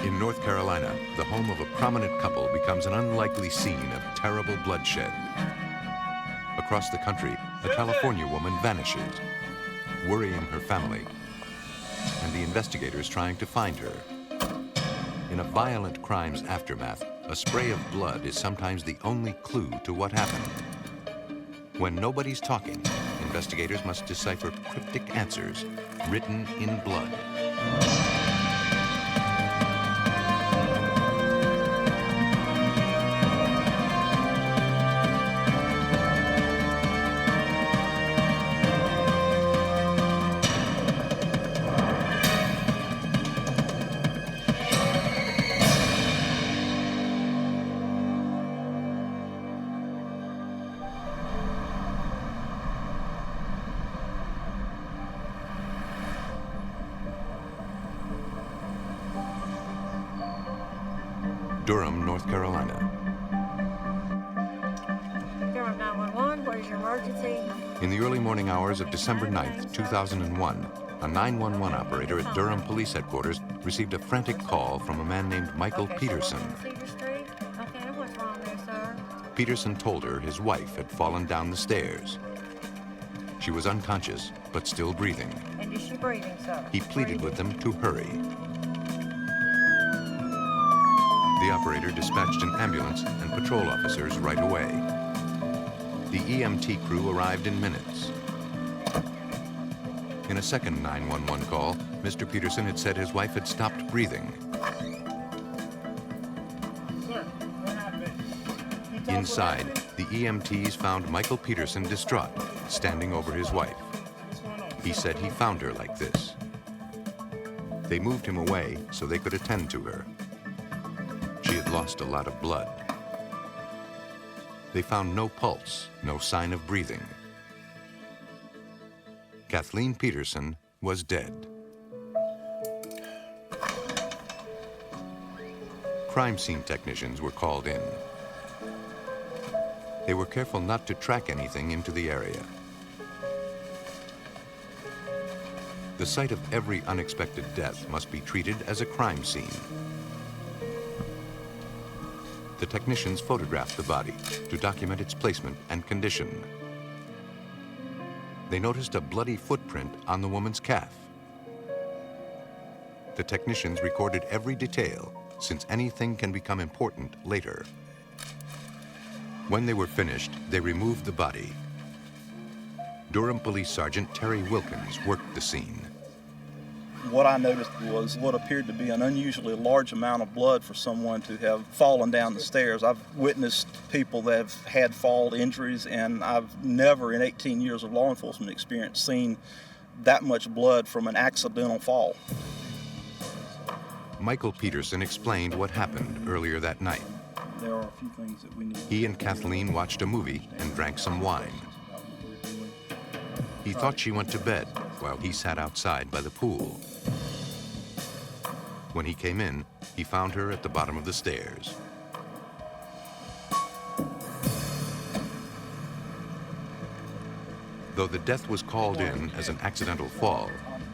In North Carolina, the home of a prominent couple becomes an unlikely scene of terrible bloodshed. Across the country, a California woman vanishes, worrying her family, and the investigators trying to find her. In a violent crime's aftermath, a spray of blood is sometimes the only clue to what happened. When nobody's talking, investigators must decipher cryptic answers written in blood. Durham, North Carolina. Durham 911, what is your emergency? In the early morning hours of December 9th, 2001, a 911 operator at Durham Police Headquarters received a frantic call from a man named Michael Peterson. Cedar Street? Okay, what's wrong there, sir? Peterson told her his wife had fallen down the stairs. She was unconscious, but still breathing. And is she breathing, sir? He pleaded with them to hurry. The operator dispatched an ambulance and patrol officers right away. The EMT crew arrived in minutes. In a second 911 call, Mr. Peterson had said his wife had stopped breathing. Sir, what happened? Inside, the EMTs found Michael Peterson distraught, standing over his wife. He said he found her like this. They moved him away so they could attend to her. She had lost a lot of blood. They found no pulse, no sign of breathing. Kathleen Peterson was dead. Crime scene technicians were called in. They were careful not to track anything into the area. The site of every unexpected death must be treated as a crime scene. The technicians photographed the body to document its placement and condition. They noticed a bloody footprint on the woman's calf. The technicians recorded every detail, since anything can become important later. When they were finished, they removed the body. Durham Police Sergeant Terry Wilkins worked the scene. What I noticed was what appeared to be an unusually large amount of blood for someone to have fallen down the stairs. I've witnessed people that have had fall injuries, and I've never in 18 years of law enforcement experience seen that much blood from an accidental fall. Michael Peterson explained what happened earlier that night. There are a few things that we need. He and Kathleen watched a movie and drank some wine. He thought she went to bed while he sat outside by the pool. When he came in, he found her at the bottom of the stairs. Though the death was called in as an accidental fall,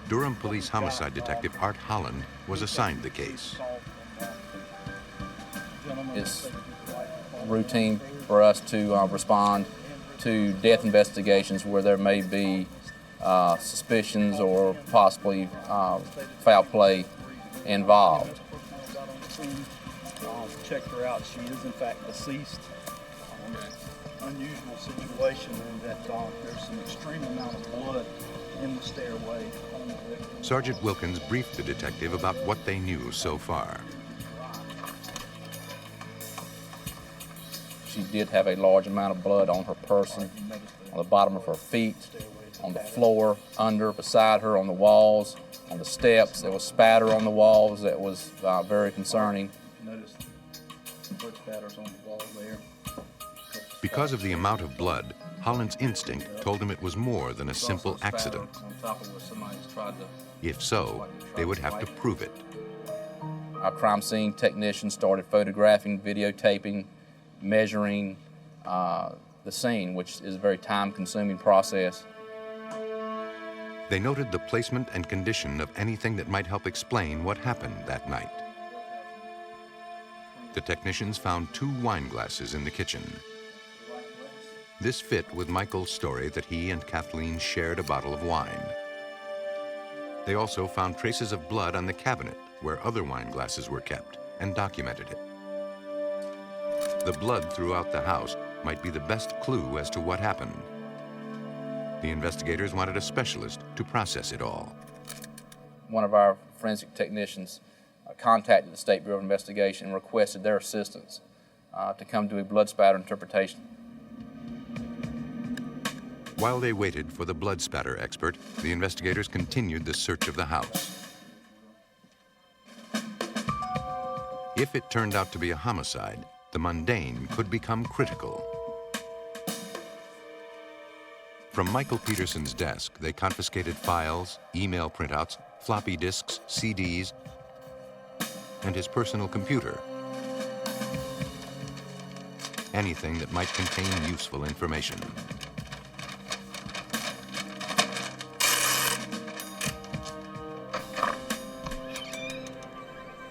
Durham Police Homicide Detective Art Holland was assigned the case. It's routine for us to respond to death investigations where there may be suspicions or possibly foul play involved. Checked her out. She is in fact deceased. Unusual situation in that there's an extreme amount of blood in the stairway. Sergeant Wilkins briefed the detective about what they knew so far. She did have a large amount of blood on her person, on the bottom of her feet, on the floor, under, beside her, on the walls, on the steps. There was spatter on the walls that was very concerning. Noticed blood spatters on the wall there. Because of the amount of blood, Holland's instinct told him it was more than a simple accident. If so, they would have to prove it. Our crime scene technicians started photographing, videotaping, measuring the scene, which is a very time-consuming process. They noted the placement and condition of anything that might help explain what happened that night. The technicians found 2 wine glasses in the kitchen. This fit with Michael's story that he and Kathleen shared a bottle of wine. They also found traces of blood on the cabinet where other wine glasses were kept and documented it. The blood throughout the house might be the best clue as to what happened. The investigators wanted a specialist to process it all. One of our forensic technicians contacted the State Bureau of Investigation and requested their assistance to come to a blood spatter interpretation. While they waited for the blood spatter expert, the investigators continued the search of the house. If it turned out to be a homicide, the mundane could become critical. From Michael Peterson's desk, they confiscated files, email printouts, floppy disks, CDs, and his personal computer. Anything that might contain useful information.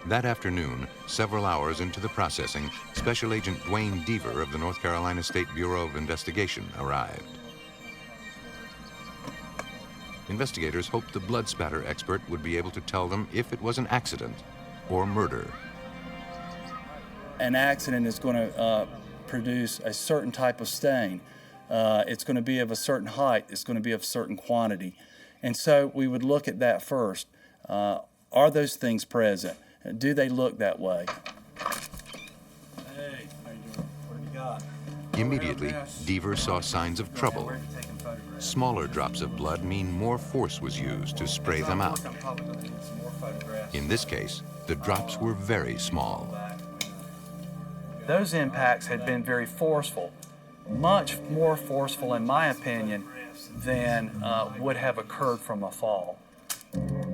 That afternoon, several hours into the processing, Special Agent Dwayne Deaver of the North Carolina State Bureau of Investigation arrived. Investigators hoped the blood spatter expert would be able to tell them if it was an accident or murder. An accident is going to produce a certain type of stain. It's going to be of a certain height. It's going to be of a certain quantity. And so we would look at that first. Are those things present? Do they look that way? Hey, how you doing? What have you got? Immediately, Deaver saw signs of trouble. Smaller drops of blood mean more force was used to spray them out. In this case, the drops were very small. Those impacts had been very forceful, much more forceful, in my opinion, than would have occurred from a fall.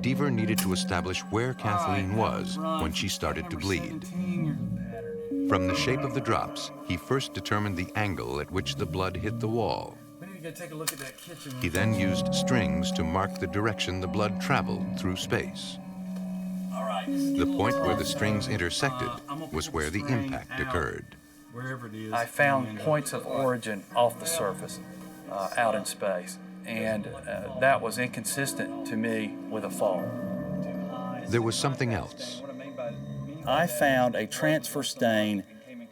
Deaver needed to establish where Kathleen was when she started to bleed. From the shape of the drops, he first determined the angle at which the blood hit the wall. We need to go take a look at that kitchen. He then used strings to mark the direction the blood traveled through space. The point where the strings intersected was where the impact occurred. Wherever it is. I found points of origin off the surface, out in space, and that was inconsistent to me with a fall. There was something else. I found a transfer stain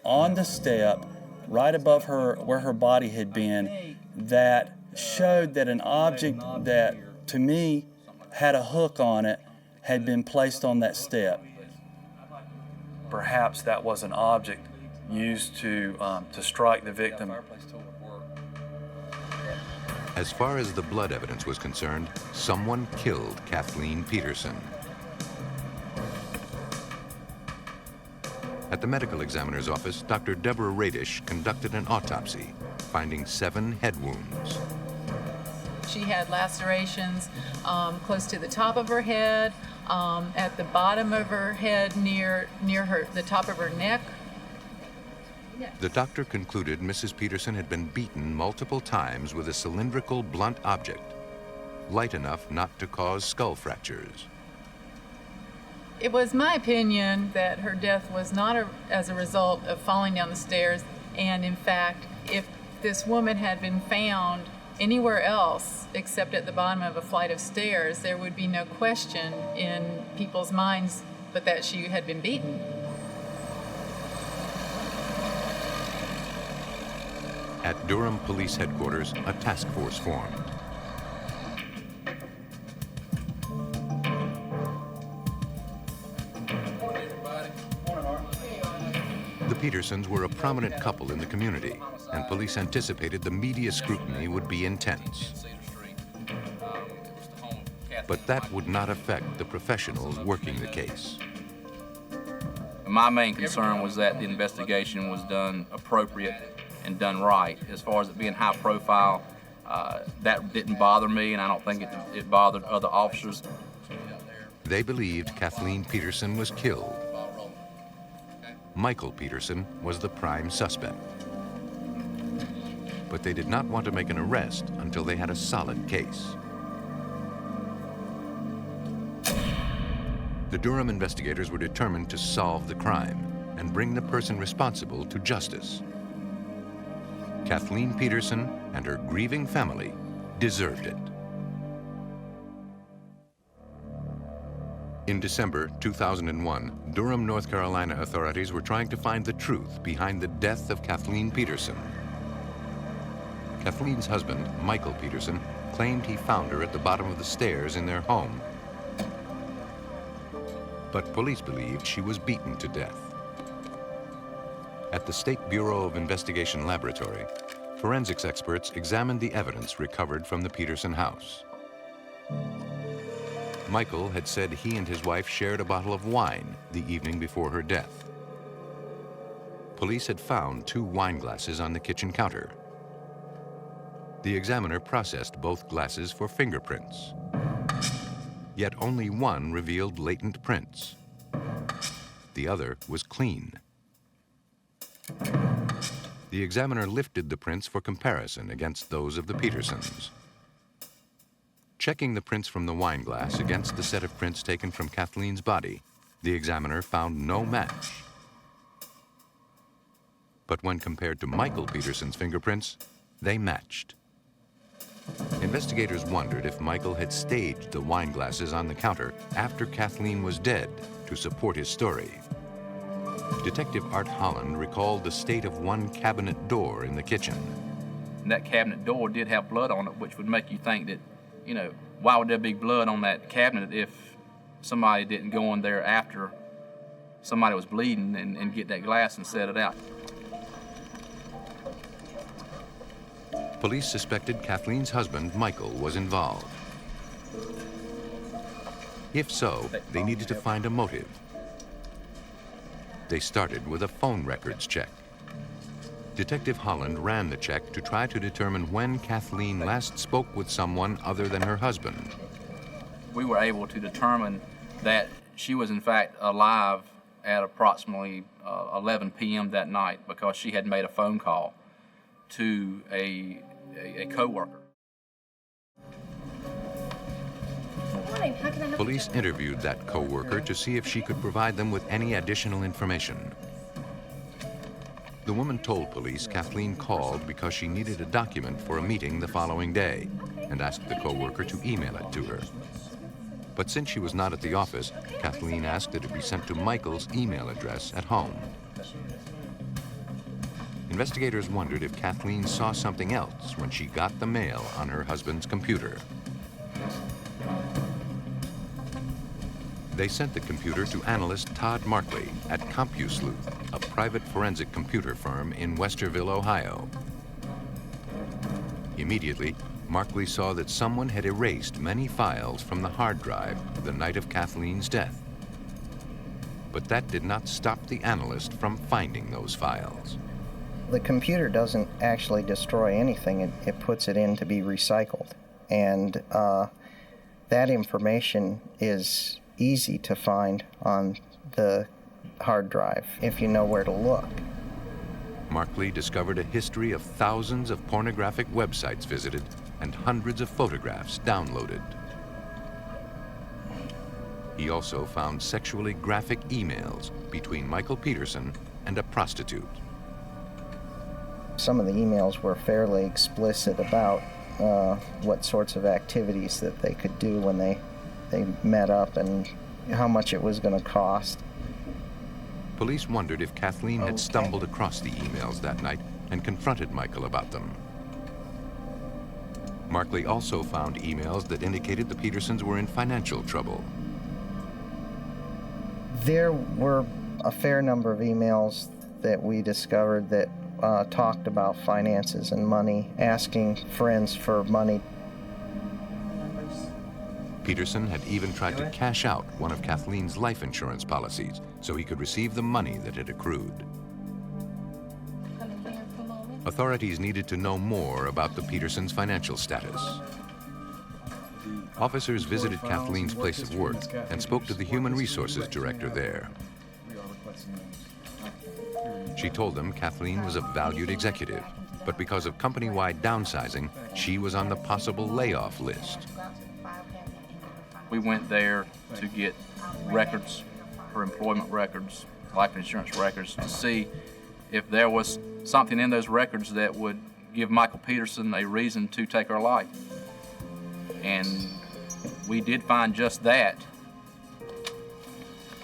on the step right above her, where her body had been, that showed that an object that, to me, had a hook on it had been placed on that step. Perhaps that was an object used to strike the victim. As far as the blood evidence was concerned, someone killed Kathleen Peterson. At the medical examiner's office, Dr. Deborah Radish conducted an autopsy, finding 7 head wounds. She had lacerations close to the top of her head, at the bottom of her head, near the top of her neck. The doctor concluded Mrs. Peterson had been beaten multiple times with a cylindrical blunt object, light enough not to cause skull fractures. It was my opinion that her death was not as a result of falling down the stairs, and in fact, if this woman had been found anywhere else except at the bottom of a flight of stairs, there would be no question in people's minds but that she had been beaten. At Durham Police Headquarters, a task force formed. The Petersons were a prominent couple in the community, and police anticipated the media scrutiny would be intense. But that would not affect the professionals working the case. My main concern was that the investigation was done appropriate and done right. As far as it being high profile, that didn't bother me, and I don't think it bothered other officers. They believed Kathleen Peterson was killed. Michael Peterson was the prime suspect. But they did not want to make an arrest until they had a solid case. The Durham investigators were determined to solve the crime and bring the person responsible to justice. Kathleen Peterson and her grieving family deserved it. In December 2001, Durham, North Carolina authorities were trying to find the truth behind the death of Kathleen Peterson. Kathleen's husband, Michael Peterson, claimed he found her at the bottom of the stairs in their home. But police believed she was beaten to death. At the State Bureau of Investigation laboratory, forensics experts examined the evidence recovered from the Peterson house. Michael had said he and his wife shared a bottle of wine the evening before her death. Police had found 2 wine glasses on the kitchen counter. The examiner processed both glasses for fingerprints. Yet only one revealed latent prints. The other was clean. The examiner lifted the prints for comparison against those of the Petersons. Checking the prints from the wine glass against the set of prints taken from Kathleen's body, the examiner found no match. But when compared to Michael Peterson's fingerprints, they matched. Investigators wondered if Michael had staged the wine glasses on the counter after Kathleen was dead to support his story. Detective Art Holland recalled the state of one cabinet door in the kitchen. And that cabinet door did have blood on it, which would make you think that, you know, why would there be blood on that cabinet if somebody didn't go in there after somebody was bleeding and get that glass and set it out? Police suspected Kathleen's husband, Michael, was involved. If so, they needed to find a motive. They started with a phone records check. Detective Holland ran the check to try to determine when Kathleen last spoke with someone other than her husband. We were able to determine that she was in fact alive at approximately 11 p.m. that night because she had made a phone call to a co-worker. Police interviewed that co-worker to see if she could provide them with any additional information. The woman told police Kathleen called because she needed a document for a meeting the following day and asked the co-worker to email it to her. But since she was not at the office, Kathleen asked that it be sent to Michael's email address at home. Investigators wondered if Kathleen saw something else when she got the mail on her husband's computer. They sent the computer to analyst Todd Markley at CompuSleuth, a private forensic computer firm in Westerville, Ohio. Immediately, Markley saw that someone had erased many files from the hard drive the night of Kathleen's death. But that did not stop the analyst from finding those files. The computer doesn't actually destroy anything. It puts it in to be recycled. And that information is easy to find on the hard drive if you know where to look. Markley discovered a history of thousands of pornographic websites visited and hundreds of photographs downloaded. He also found sexually graphic emails between Michael Peterson and a prostitute. Some of the emails were fairly explicit about what sorts of activities that they could do when they met up and how much it was going to cost. Police wondered if Kathleen had stumbled across the emails that night and confronted Michael about them. Markley also found emails that indicated the Petersons were in financial trouble. There were a fair number of emails that we discovered that talked about finances and money, asking friends for money. Peterson had even tried to cash out one of Kathleen's life insurance policies so he could receive the money that had accrued. Authorities needed to know more about the Petersons' financial status. Officers visited Kathleen's place of work and spoke to the human resources director there. She told them Kathleen was a valued executive, but because of company-wide downsizing, she was on the possible layoff list. We went there to get records, her employment records, life insurance records to see if there was something in those records that would give Michael Peterson a reason to take her life. And we did find just that.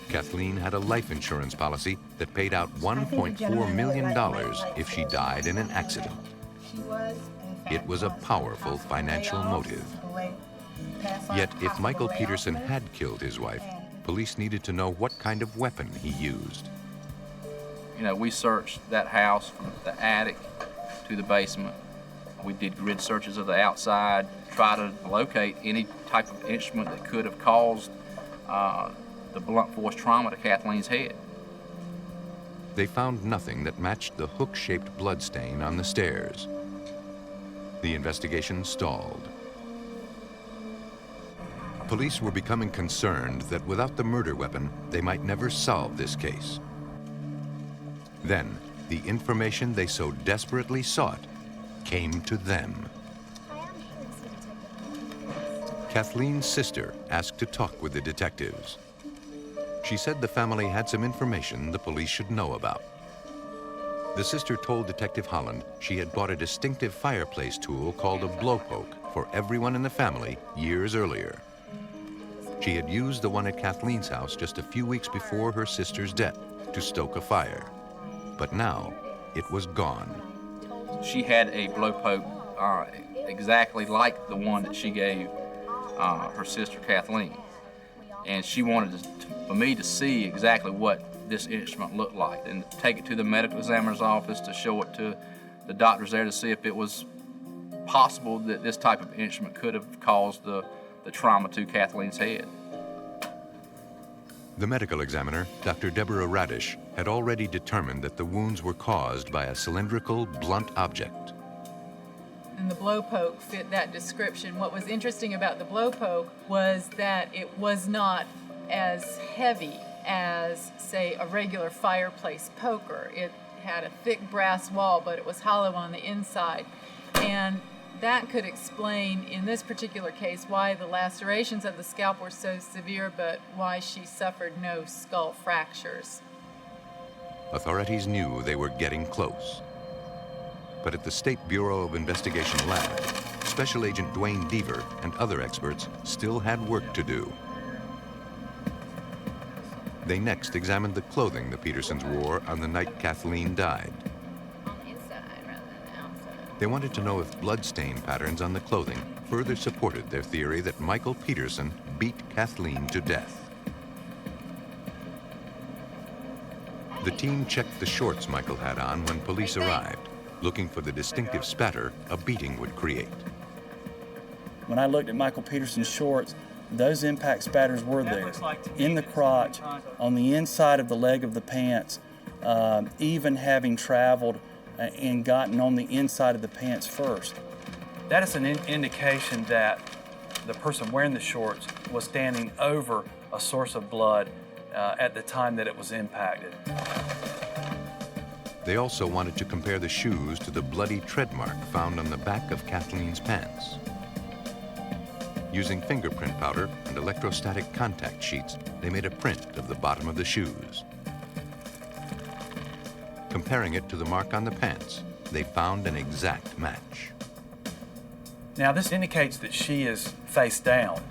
Kathleen had a life insurance policy that paid out $1.4 million if she died in an accident. It was a powerful financial motive. Yet if Michael Peterson had killed his wife, police needed to know what kind of weapon he used. You know, we searched that house from the attic to the basement. We did grid searches of the outside, try to locate any type of instrument that could have caused the blunt force trauma to Kathleen's head. They found nothing that matched the hook-shaped bloodstain on the stairs. The investigation stalled. Police were becoming concerned that without the murder weapon, they might never solve this case. Then, the information they so desperately sought came to them. Kathleen's sister asked to talk with the detectives. She said the family had some information the police should know about. The sister told Detective Holland she had bought a distinctive fireplace tool called a blowpoke for everyone in the family years earlier. She had used the one at Kathleen's house just a few weeks before her sister's death to stoke a fire. But now, it was gone. She had a blowpoke exactly like the one that she gave her sister Kathleen. And she wanted for me to see exactly what this instrument looked like and take it to the medical examiner's office to show it to the doctors there to see if it was possible that this type of instrument could have caused the trauma to Kathleen's head. The medical examiner, Dr. Deborah Radish, had already determined that the wounds were caused by a cylindrical, blunt object. And the blowpoke fit that description. What was interesting about the blowpoke was that it was not as heavy as, say, a regular fireplace poker. It had a thick brass wall, but it was hollow on the inside. And that could explain, in this particular case, why the lacerations of the scalp were so severe, but why she suffered no skull fractures. Authorities knew they were getting close. But at the State Bureau of Investigation lab, Special Agent Dwayne Deaver and other experts still had work to do. They next examined the clothing the Petersons wore on the night Kathleen died. They wanted to know if bloodstain patterns on the clothing further supported their theory that Michael Peterson beat Kathleen to death. The team checked the shorts Michael had on when police arrived, looking for the distinctive spatter a beating would create. When I looked at Michael Peterson's shorts, those impact spatters were there, in the crotch, on the inside of the leg of the pants, even having traveled and gotten on the inside of the pants first. That is an indication that the person wearing the shorts was standing over a source of blood at the time that it was impacted. They also wanted to compare the shoes to the bloody tread mark found on the back of Kathleen's pants. Using fingerprint powder and electrostatic contact sheets, they made a print of the bottom of the shoes. Comparing it to the mark on the pants, they found an exact match. Now this indicates that she is face down.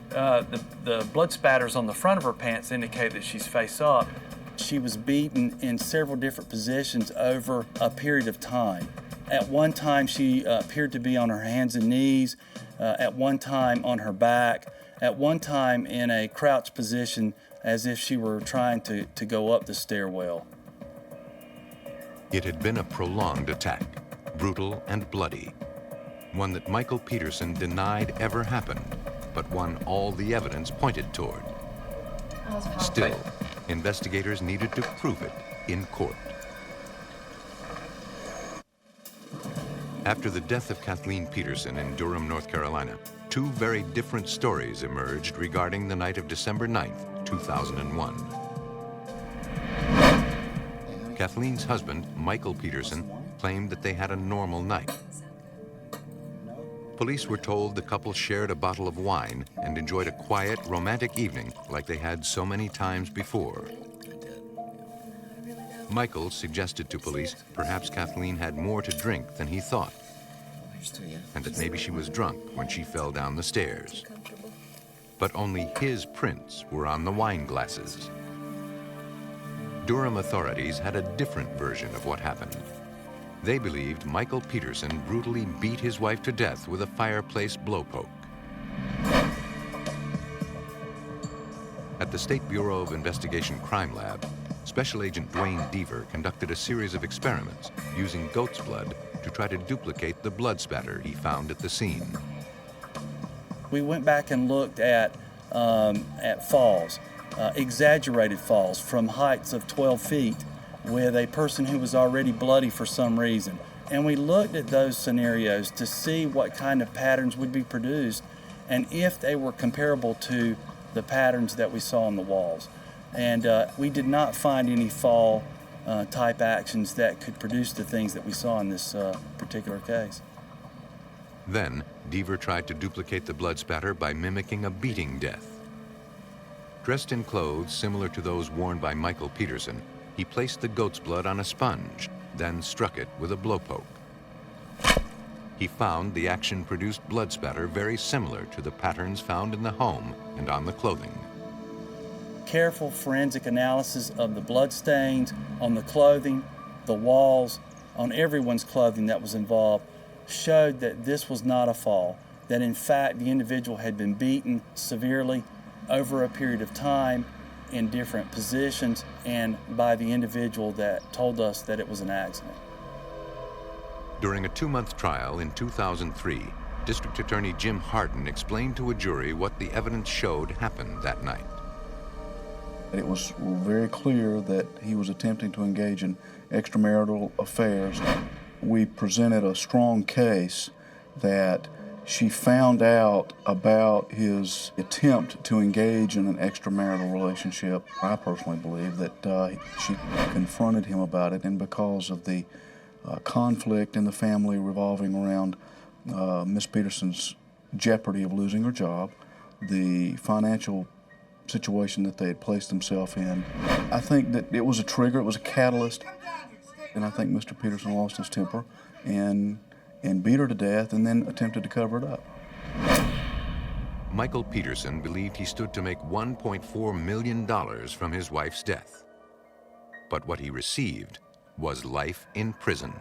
The blood spatters on the front of her pants indicate that she's face up. She was beaten in several different positions over a period of time. At one time, she appeared to be on her hands and knees, at one time on her back, at one time in a crouched position as if she were trying to go up the stairwell. It had been a prolonged attack, brutal and bloody, one that Michael Peterson denied ever happened, but one all the evidence pointed toward. Still, investigators needed to prove it in court. After the death of Kathleen Peterson in Durham, North Carolina, two very different stories emerged regarding the night of December 9th, 2001. Kathleen's husband, Michael Peterson, claimed that they had a normal night. Police were told the couple shared a bottle of wine and enjoyed a quiet, romantic evening like they had so many times before. Michael suggested to police perhaps Kathleen had more to drink than he thought, and that maybe she was drunk when she fell down the stairs. But only his prints were on the wine glasses. Durham authorities had a different version of what happened. They believed Michael Peterson brutally beat his wife to death with a fireplace blowpoke. At the State Bureau of Investigation Crime Lab, Special Agent Dwayne Deaver conducted a series of experiments using goat's blood to try to duplicate the blood spatter he found at the scene. We went back and looked at falls, exaggerated falls from heights of 12 feet with a person who was already bloody for some reason. And we looked at those scenarios to see what kind of patterns would be produced and if they were comparable to the patterns that we saw on the walls. And we did not find any fall type actions that could produce the things that we saw in this particular case. Then, Deaver tried to duplicate the blood spatter by mimicking a beating death. Dressed in clothes similar to those worn by Michael Peterson, he placed the goat's blood on a sponge, then struck it with a blowpoke. He found the action produced blood spatter very similar to the patterns found in the home and on the clothing. Careful forensic analysis of the blood stains on the clothing, the walls, on everyone's clothing that was involved showed that this was not a fall, that in fact the individual had been beaten severely over a period of time in different positions and by the individual that told us that it was an accident. During a 2-month trial in 2003, District Attorney Jim Hardin explained to a jury what the evidence showed happened that night. It was very clear that he was attempting to engage in extramarital affairs. We presented a strong case that she found out about his attempt to engage in an extramarital relationship. I personally believe that she confronted him about it, and because of the conflict in the family revolving around Miss Peterson's jeopardy of losing her job, the financial situation that they had placed themselves in, I think that it was a trigger, it was a catalyst, and I think Mr. Peterson lost his temper and beat her to death and then attempted to cover it up. Michael Peterson believed he stood to make $1.4 million from his wife's death. But what he received was life in prison.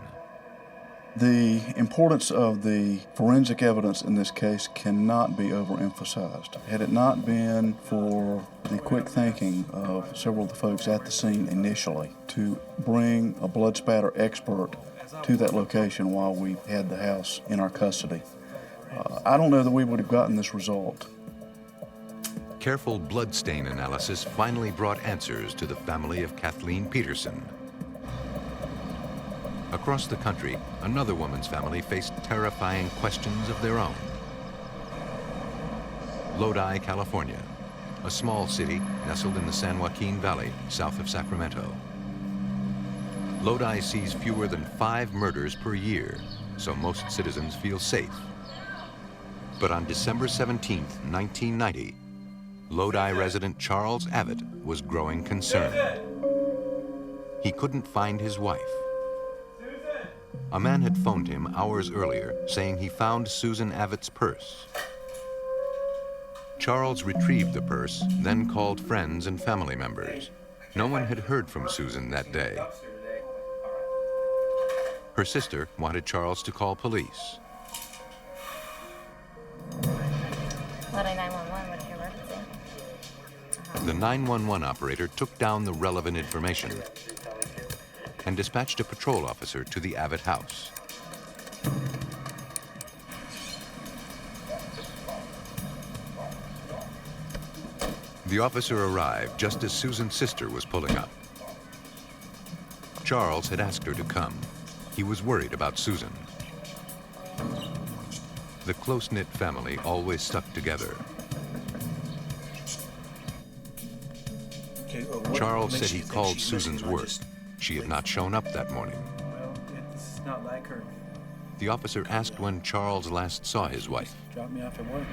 The importance of the forensic evidence in this case cannot be overemphasized. Had it not been for the quick thinking of several of the folks at the scene initially to bring a blood spatter expert to that location while we had the house in our custody, I don't know that we would have gotten this result. Careful bloodstain analysis finally brought answers to the family of Kathleen Peterson. Across the country, another woman's family faced terrifying questions of their own. Lodi, California, a small city nestled in the San Joaquin Valley, south of Sacramento. Lodi sees fewer than 5 murders per year, so most citizens feel safe. But on December 17, 1990, Lodi resident Charles Abbott was growing concerned. He couldn't find his wife. A man had phoned him hours earlier saying he found Susan Abbott's purse. Charles retrieved the purse, then called friends and family members. No one had heard from Susan that day. Her sister wanted Charles to call police. Lodi 911, what's your emergency? The 911 operator took down the relevant information and dispatched a patrol officer to the Abbott house. The officer arrived just as Susan's sister was pulling up. Charles had asked her to come. He was worried about Susan. The close-knit family always stuck together. Charles said he called Susan's work. She had not shown up that morning. Well, it's not like her. The officer asked when Charles last saw his wife. Dropped me off at work.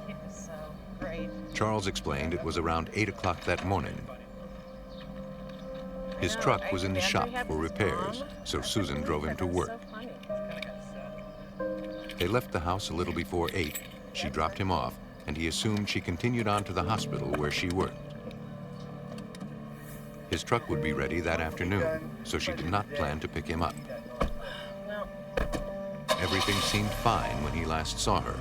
It was so great. Charles explained it was around 8 o'clock that morning. His truck was in the shop for repairs, so Susan drove him to work. They left the house a little before 8. She dropped him off, and he assumed she continued on to the hospital where she worked. His truck would be ready that afternoon, so she did not plan to pick him up. Everything seemed fine when he last saw her.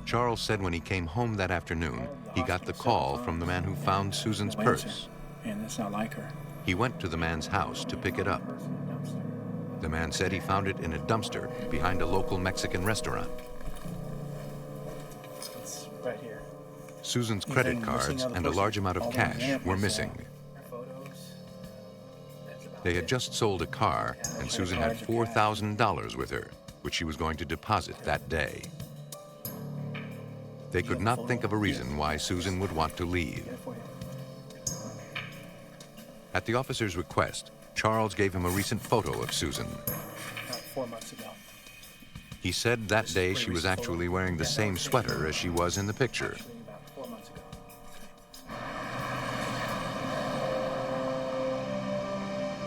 Charles said when he came home that afternoon, he got the call from the man who found Susan's purse. And that's not like her. He went to the man's house to pick it up. The man said he found it in a dumpster behind a local Mexican restaurant. It's right here. Susan's credit cards and a large amount of cash were missing. They had just sold a car, and Susan had $4,000 with her, which she was going to deposit that day. They could not think of a reason why Susan would want to leave. At the officer's request, Charles gave him a recent photo of Susan. About 4 months ago. He said that day she was actually wearing the same sweater as she was in the picture. About 4 months ago.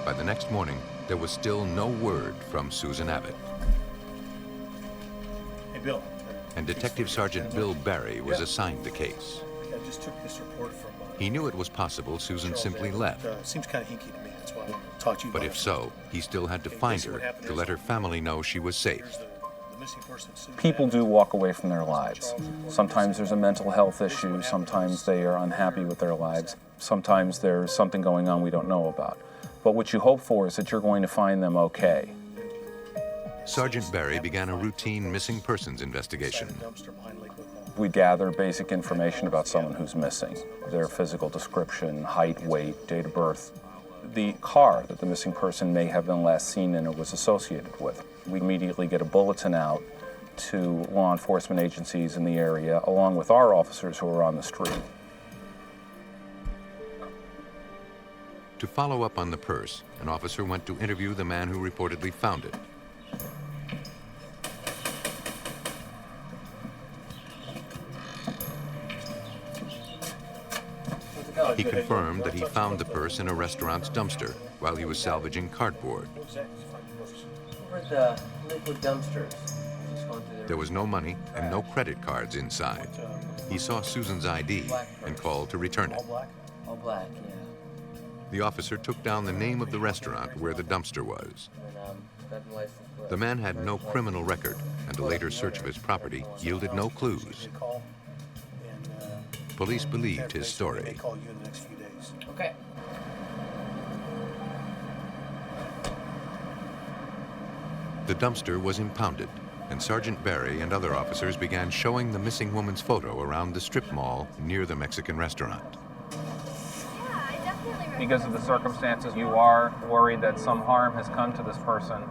By the next morning, there was still no word from Susan Abbott. Hey, Bill. And Detective Sergeant Bill Barry was assigned the case. I just took this report from... He knew it was possible Susan simply left. Seems kind of hinky to me. That's why I wanted to talk to you But about if it. so, he still had to find her to let her family know she was safe. Here's the missing person, Susan. People do walk away from their lives. Sometimes there's a mental health issue, sometimes they are unhappy with their lives, sometimes there's something going on we don't know about. But what you hope for is that you're going to find them okay. Sergeant Barry began a routine missing persons investigation. We gather basic information about someone who's missing, their physical description, height, weight, date of birth, the car that the missing person may have been last seen in or was associated with. We immediately get a bulletin out to law enforcement agencies in the area, along with our officers who are on the street. To follow up on the purse, an officer went to interview the man who reportedly found it. He confirmed that he found the purse in a restaurant's dumpster while he was salvaging cardboard. Where's the liquid dumpsters? There was no money and no credit cards inside. He saw Susan's ID and called to return it. All black, yeah. The officer took down the name of the restaurant where the dumpster was. The man had no criminal record, and a later search of his property yielded no clues. Police believed his story. Okay. The dumpster was impounded, and Sergeant Barry and other officers began showing the missing woman's photo around the strip mall near the Mexican restaurant. Because of the circumstances, you are worried that some harm has come to this person.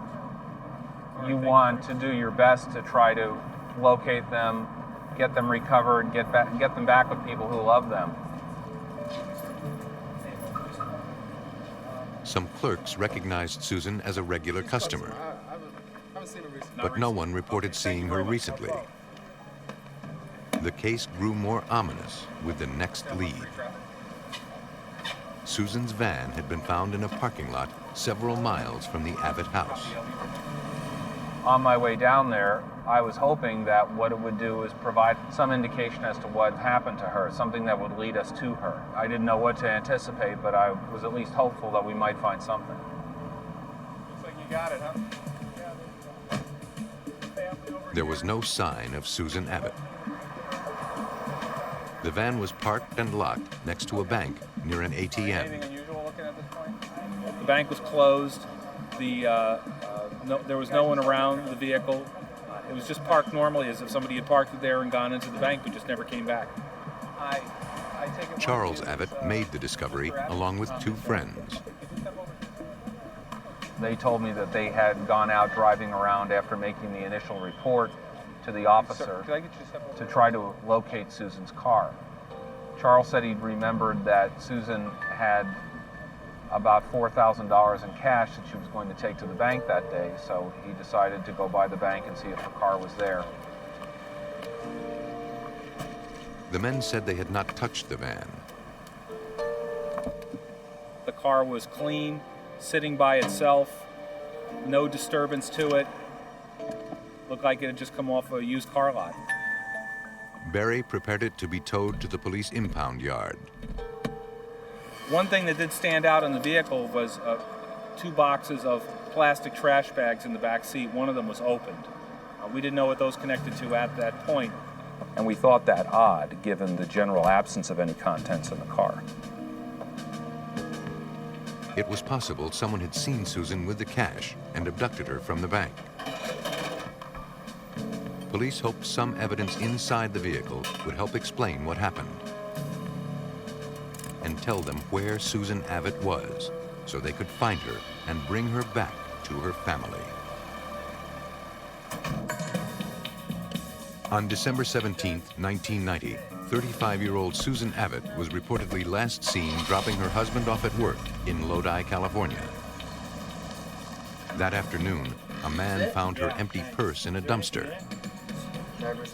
You want to do your best to try to locate them, get them recovered, get them back with people who love them. Some clerks recognized Susan as a regular customer, but no one reported seeing her recently. The case grew more ominous with the next lead. Susan's van had been found in a parking lot several miles from the Abbott house. On my way down there, I was hoping that what it would do is provide some indication as to what happened to her, something that would lead us to her. I didn't know what to anticipate, but I was at least hopeful that we might find something. Looks like you got it, huh? There was no sign of Susan Abbott. The van was parked and locked next to a bank near an ATM. Anything unusual looking at this point? The bank was closed. There was no one around the vehicle. It was just parked normally as if somebody had parked it there and gone into the bank but just never came back. Charles Abbott made the discovery along with two friends. They told me that they had gone out driving around after making the initial report to the officer to try to locate Susan's car. Charles said he'd remembered that Susan had about $4,000 in cash that she was going to take to the bank that day, so he decided to go by the bank and see if her car was there. The men said they had not touched the van. The car was clean, sitting by itself, no disturbance to it. Looked like it had just come off a used car lot. Berry prepared it to be towed to the police impound yard. One thing that did stand out in the vehicle was 2 boxes of plastic trash bags in the back seat. One of them was opened. We didn't know what those connected to at that point. And we thought that odd, given the general absence of any contents in the car. It was possible someone had seen Susan with the cash and abducted her from the bank. Police hoped some evidence inside the vehicle would help explain what happened and tell them where Susan Abbott was so they could find her and bring her back to her family. On December 17, 1990, 35-year-old Susan Abbott was reportedly last seen dropping her husband off at work in Lodi, California. That afternoon, a man found her empty purse in a dumpster.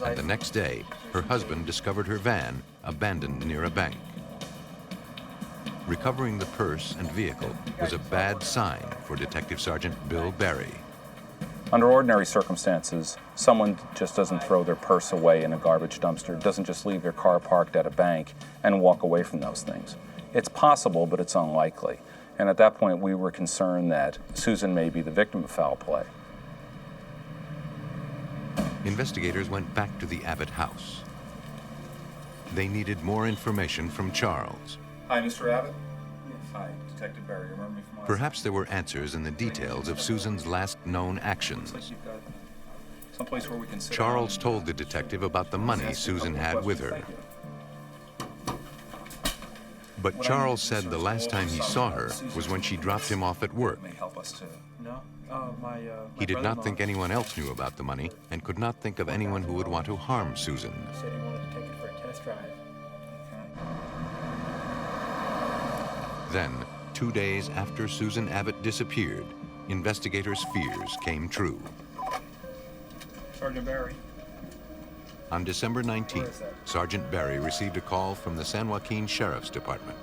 And the next day, her husband discovered her van abandoned near a bank. Recovering the purse and vehicle was a bad sign for Detective Sergeant Bill Berry. Under ordinary circumstances, someone just doesn't throw their purse away in a garbage dumpster, doesn't just leave their car parked at a bank and walk away from those things. It's possible, but it's unlikely. And at that point, we were concerned that Susan may be the victim of foul play. Investigators went back to the Abbott house. They needed more information from Charles. Hi, Mr. Abbott. Hi, Detective Berry. Remember me from last Perhaps there were answers in the details of Susan's last known actions. someplace where we can sit Charles told the detective about the money Susan had with her. But Charles said the last time he saw her was when she dropped him off at work. He did not think anyone else knew about the money and could not think of anyone who would want to harm Susan. He said he wanted to take it for a test drive. Then, 2 days after Susan Abbott disappeared, investigators' fears came true. Sergeant Berry. On December 19th, Sergeant Berry received a call from the San Joaquin Sheriff's Department.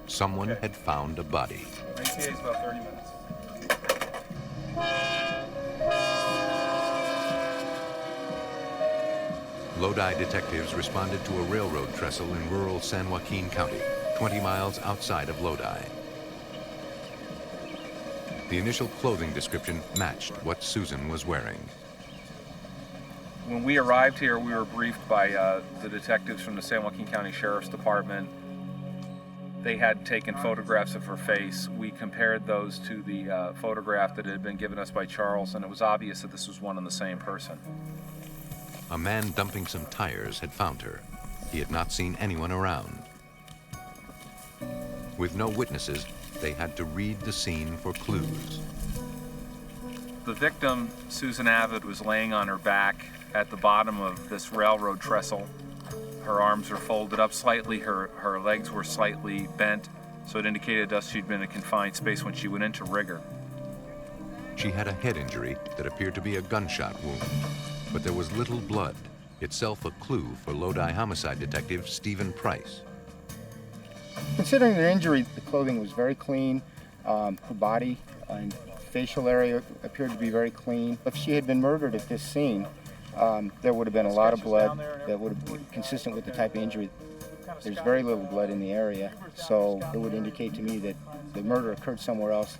Someone had found a body. ATA is about 30 minutes. Lodi detectives responded to a railroad trestle in rural San Joaquin County, 20 miles outside of Lodi. The initial clothing description matched what Susan was wearing. When we arrived here, we were briefed by the detectives from the San Joaquin County Sheriff's Department. They had taken photographs of her face. We compared those to the photograph that had been given us by Charles, and it was obvious that this was one and the same person. A man dumping some tires had found her. He had not seen anyone around. With no witnesses, they had to read the scene for clues. The victim, Susan Abbott, was laying on her back at the bottom of this railroad trestle. Her arms were folded up slightly, her legs were slightly bent, so it indicated to us she'd been in a confined space when she went into rigor. She had a head injury that appeared to be a gunshot wound, but there was little blood, itself a clue for Lodi homicide detective Stephen Price. Considering the injury, the clothing was very clean. Her body and facial area appeared to be very clean. If she had been murdered at this scene, there would have been a lot of blood that would have been consistent with the type of injury. There's very little blood in the area, so it would indicate to me that the murder occurred somewhere else.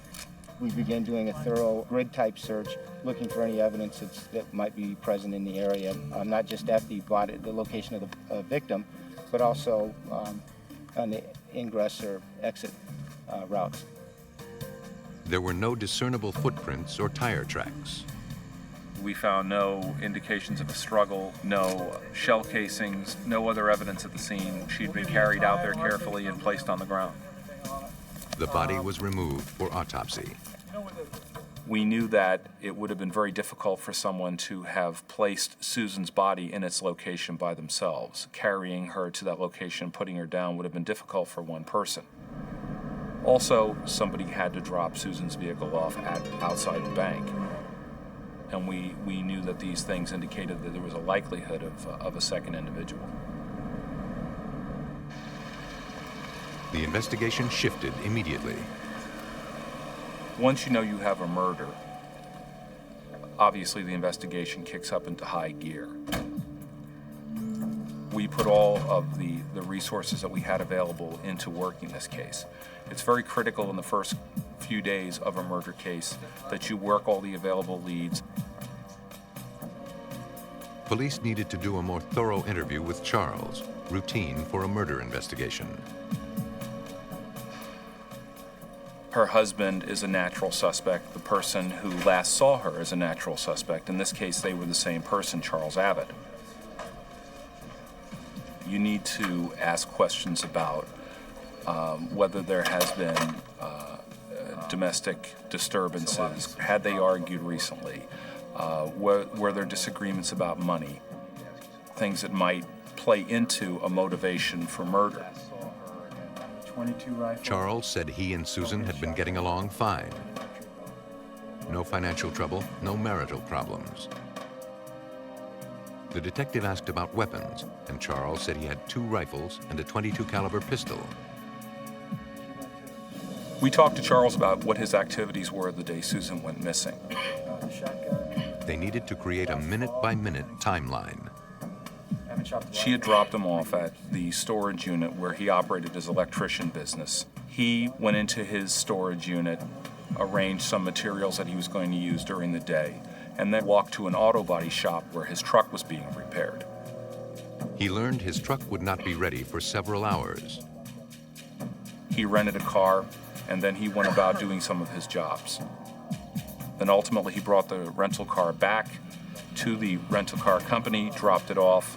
We began doing a thorough grid-type search, looking for any evidence that might be present in the area, not just at the location of the victim, but also on the ingress or exit routes. There were no discernible footprints or tire tracks. We found no indications of a struggle, no shell casings, no other evidence at the scene. She'd been carried out there carefully and placed on the ground. The body was removed for autopsy. We knew that it would have been very difficult for someone to have placed Susan's body in its location by themselves. Carrying her to that location, putting her down, would have been difficult for one person. Also, somebody had to drop Susan's vehicle off outside the bank. And we knew that these things indicated that there was a likelihood of a second individual. The investigation shifted immediately. Once you know you have a murder, obviously the investigation kicks up into high gear. We put all of the resources that we had available into working this case. It's very critical in the first few days of a murder case that you work all the available leads. Police needed to do a more thorough interview with Charles, routine for a murder investigation. Her husband is a natural suspect. The person who last saw her is a natural suspect. In this case, they were the same person, Charles Abbott. You need to ask questions about whether there has been domestic disturbances. Had they argued recently? Were there disagreements about money? Things that might play into a motivation for murder. 22 rifles. Charles said he and Susan had been getting along fine. No financial trouble, no marital problems. The detective asked about weapons, and Charles said he had 2 rifles and a .22 caliber pistol. We talked to Charles about what his activities were the day Susan went missing. They needed to create a minute-by-minute timeline. She had dropped him off at the storage unit where he operated his electrician business. He went into his storage unit, arranged some materials that he was going to use during the day, and then walked to an auto body shop where his truck was being repaired. He learned his truck would not be ready for several hours. He rented a car, and then he went about doing some of his jobs. Then ultimately he brought the rental car back to the rental car company, dropped it off,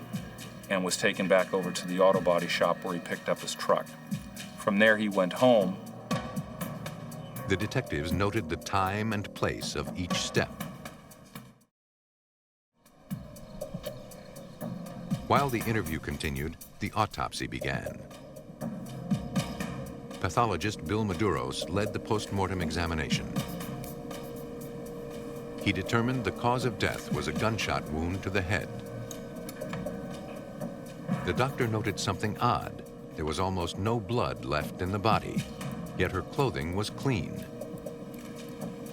and was taken back over to the auto body shop where he picked up his truck. From there he went home. The detectives noted the time and place of each step. While the interview continued, the autopsy began. Pathologist Bill Maduros led the post-mortem examination. He determined the cause of death was a gunshot wound to the head. The doctor noted something odd. There was almost no blood left in the body, yet her clothing was clean.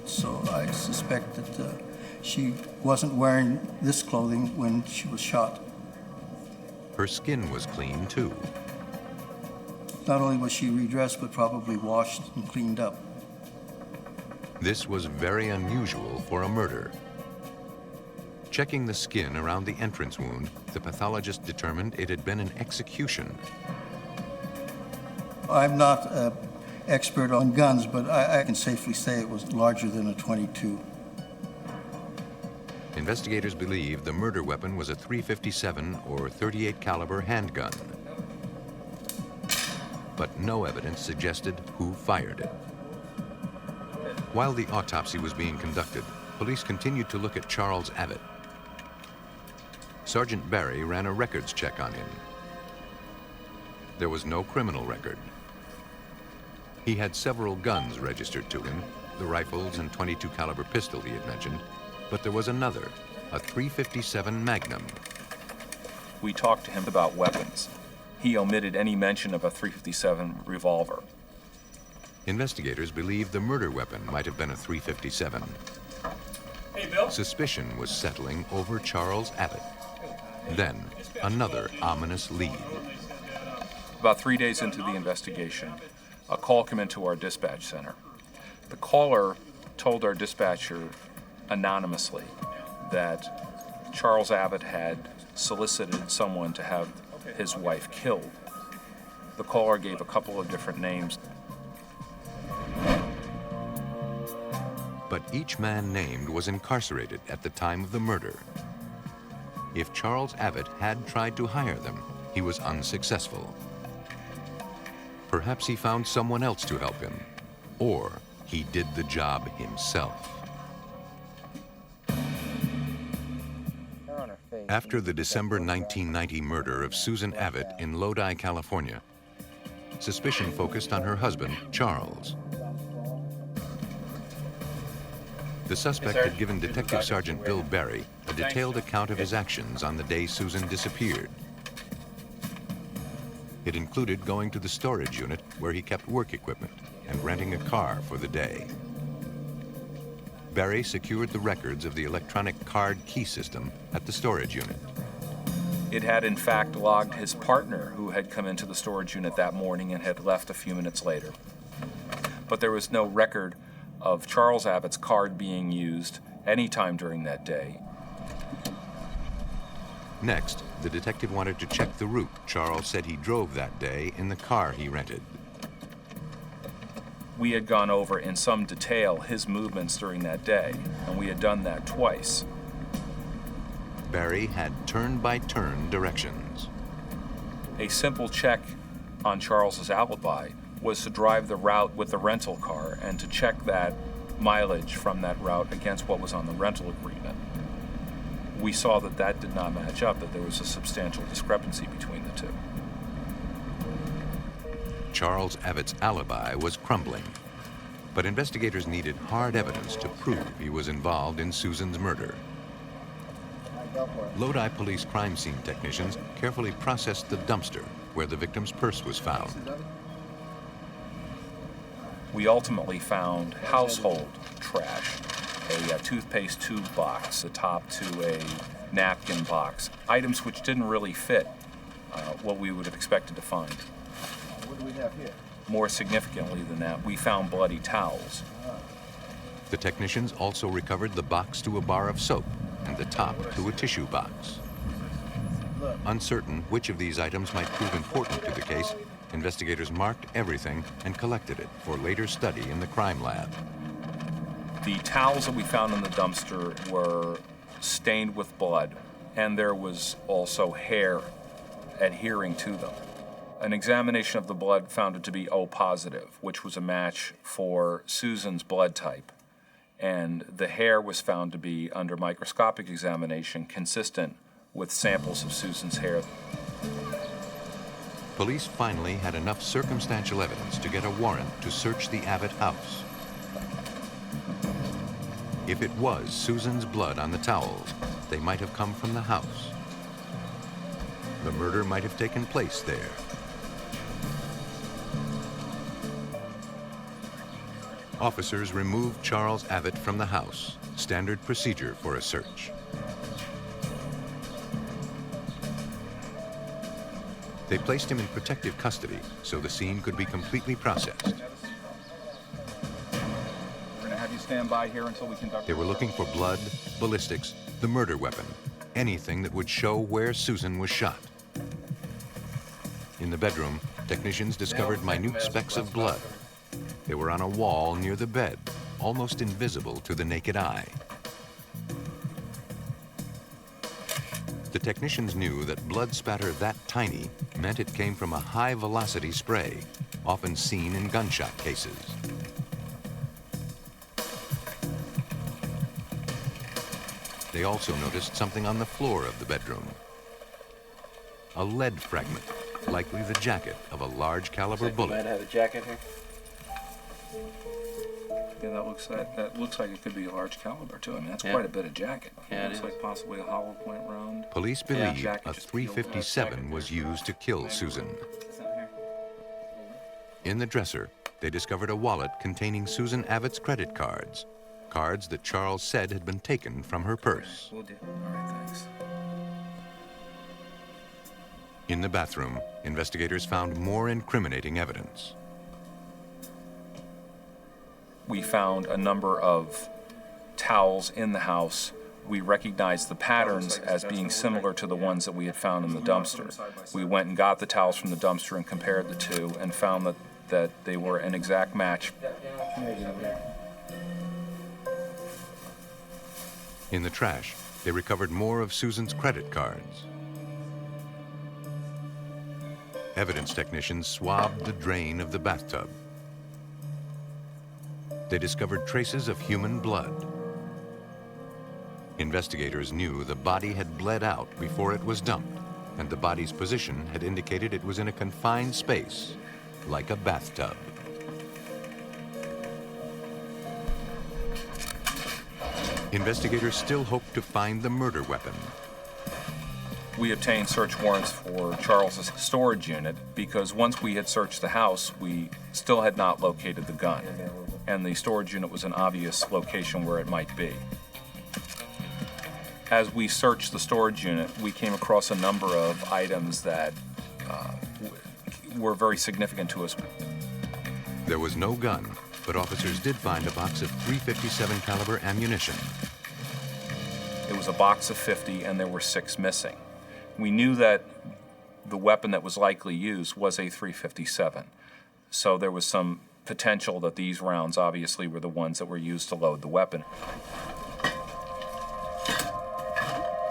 So I suspect that she wasn't wearing this clothing when she was shot. Her skin was clean, too. Not only was she redressed, but probably washed and cleaned up. This was very unusual for a murder. Checking the skin around the entrance wound, the pathologist determined it had been an execution. I'm not an expert on guns, but I can safely say it was larger than a .22. Investigators believe the murder weapon was a .357 or .38 caliber handgun. But no evidence suggested who fired it. While the autopsy was being conducted, police continued to look at Charles Abbott. Sergeant Barry ran a records check on him. There was no criminal record. He had several guns registered to him, the rifles and .22 caliber pistol he had mentioned, but there was another, a .357 Magnum. We talked to him about weapons. He omitted any mention of a .357 revolver. Investigators believe the murder weapon might have been a .357. Hey, Bill. Suspicion was settling over Charles Abbott. Then, another ominous lead. About 3 days into the investigation, a call came into our dispatch center. The caller told our dispatcher anonymously that Charles Abbott had solicited someone to have his wife killed. The caller gave a couple of different names. But each man named was incarcerated at the time of the murder. If Charles Abbott had tried to hire them, he was unsuccessful. Perhaps he found someone else to help him, or he did the job himself. After the December 1990 murder of Susan Abbott in Lodi, California, suspicion focused on her husband, Charles. The suspect had given Detective Sergeant Bill Barry a detailed account of his actions on the day Susan disappeared. It included going to the storage unit where he kept work equipment and renting a car for the day. Barry secured the records of the electronic card key system at the storage unit. It had in fact logged his partner who had come into the storage unit that morning and had left a few minutes later. But there was no record of Charles Abbott's card being used any time during that day. Next, the detective wanted to check the route Charles said he drove that day in the car he rented. We had gone over in some detail his movements during that day, and we had done that twice. Barry had turn-by-turn directions. A simple check on Charles's alibi was to drive the route with the rental car and to check that mileage from that route against what was on the rental agreement. We saw that that did not match up, that there was a substantial discrepancy between the two. Charles Abbott's alibi was crumbling, but investigators needed hard evidence to prove he was involved in Susan's murder. Lodi Police crime scene technicians carefully processed the dumpster where the victim's purse was found. We ultimately found household trash, a toothpaste tube box, a top to a napkin box, items which didn't really fit what we would have expected to find. What do we have here? More significantly than that, we found bloody towels. The technicians also recovered the box to a bar of soap and the top to a tissue box. Uncertain which of these items might prove important to the case, investigators marked everything and collected it for later study in the crime lab. The towels that we found in the dumpster were stained with blood, and there was also hair adhering to them. An examination of the blood found it to be O positive, which was a match for Susan's blood type. And the hair was found to be, under microscopic examination, consistent with samples of Susan's hair. Police finally had enough circumstantial evidence to get a warrant to search the Abbott house. If it was Susan's blood on the towels, they might have come from the house. The murder might have taken place there. Officers removed Charles Abbott from the house, standard procedure for a search. They placed him in protective custody so the scene could be completely processed. We're going to have you stand by here until we conduct. They were looking for blood, ballistics, the murder weapon, anything that would show where Susan was shot. In the bedroom, technicians discovered minute specks of blood. They were on a wall near the bed, almost invisible to the naked eye. The technicians knew that blood spatter that tiny meant it came from a high-velocity spray, often seen in gunshot cases. They also noticed something on the floor of the bedroom. A lead fragment, likely the jacket of a large caliber bullet. Might have a jacket here. Yeah, that looks like it could be a large caliber too. I mean, that's quite a bit of jacket. Yeah, looks like possibly a hollow point round. Police believe a .357 was used to kill Susan. In the dresser, they discovered a wallet containing Susan Abbott's credit cards, cards that Charles said had been taken from her purse. We'll do. All right, thanks. In the bathroom, investigators found more incriminating evidence. We found a number of towels in the house. We recognized the patterns as being similar to the ones that we had found in the dumpster. We went and got the towels from the dumpster and compared the two and found that they were an exact match. In the trash, they recovered more of Susan's credit cards. Evidence technicians swabbed the drain of the bathtub. They discovered traces of human blood. Investigators knew the body had bled out before it was dumped, and the body's position had indicated it was in a confined space, like a bathtub. Investigators still hope to find the murder weapon. We obtained search warrants for Charles's storage unit because once we had searched the house, we still had not located the gun. And the storage unit was an obvious location where it might be. As we searched the storage unit, we came across a number of items that were very significant to us. There was no gun, but officers did find a box of .357 caliber ammunition. It was a box of 50 and there were 6 missing. We knew that the weapon that was likely used was a .357. So there was some potential that these rounds obviously were the ones that were used to load the weapon.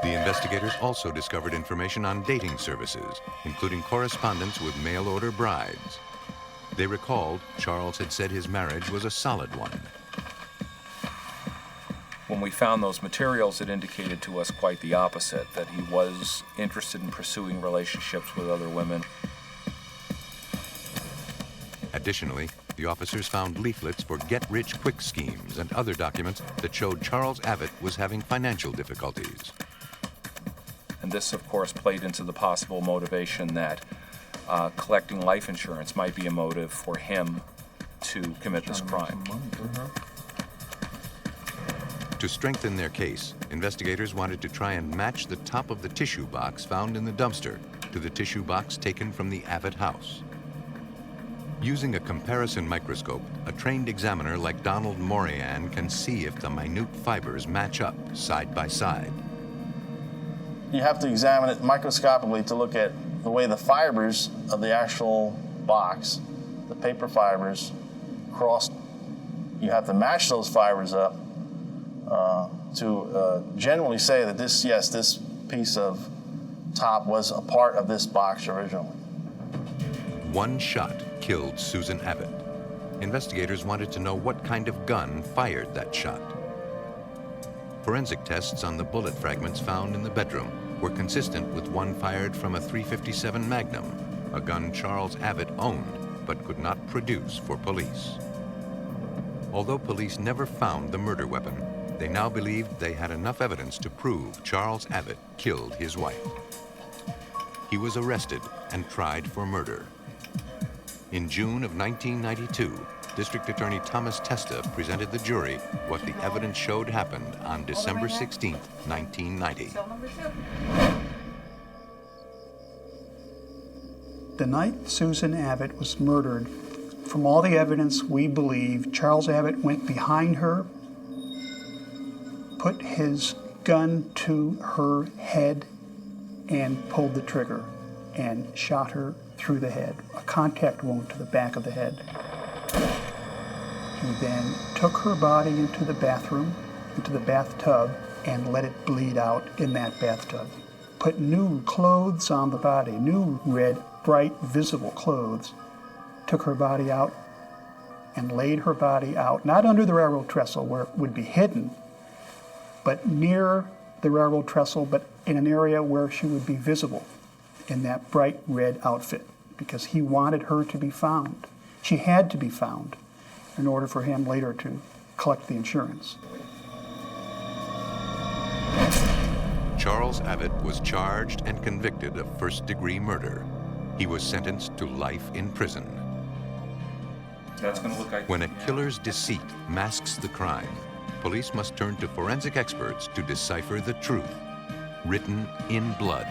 The investigators also discovered information on dating services, including correspondence with mail-order brides. They recalled Charles had said his marriage was a solid one. When we found those materials, it indicated to us quite the opposite, that he was interested in pursuing relationships with other women. Additionally, the officers found leaflets for get-rich-quick schemes and other documents that showed Charles Abbott was having financial difficulties. And this, of course, played into the possible motivation that collecting life insurance might be a motive for him to commit this crime. To strengthen their case, investigators wanted to try and match the top of the tissue box found in the dumpster to the tissue box taken from the Abbott house. Using a comparison microscope, a trained examiner like Donald Morian can see if the minute fibers match up side by side. You have to examine it microscopically to look at the way the fibers of the actual box, the paper fibers, cross. You have to match those fibers up to generally say that this piece of top was a part of this box originally. One shot killed Susan Abbott. Investigators wanted to know what kind of gun fired that shot. Forensic tests on the bullet fragments found in the bedroom were consistent with one fired from a .357 Magnum, a gun Charles Abbott owned but could not produce for police. Although police never found the murder weapon, they now believed they had enough evidence to prove Charles Abbott killed his wife. He was arrested and tried for murder. In June of 1992, District Attorney Thomas Testa presented the jury what the evidence showed happened on December 16, 1990. The night Susan Abbott was murdered, from all the evidence, we believe Charles Abbott went behind her, put his gun to her head, and pulled the trigger and shot her through the head, a contact wound to the back of the head. He then took her body into the bathroom, into the bathtub, and let it bleed out in that bathtub. Put new clothes on the body, new red, bright, visible clothes. Took her body out and laid her body out, not under the railroad trestle where it would be hidden, but near the railroad trestle, but in an area where she would be visible in that bright red outfit, because he wanted her to be found. She had to be found in order for him later to collect the insurance. Charles Abbott was charged and convicted of first-degree murder. He was sentenced to life in prison. That's going to look like... When a killer's deceit masks the crime, police must turn to forensic experts to decipher the truth, written in blood.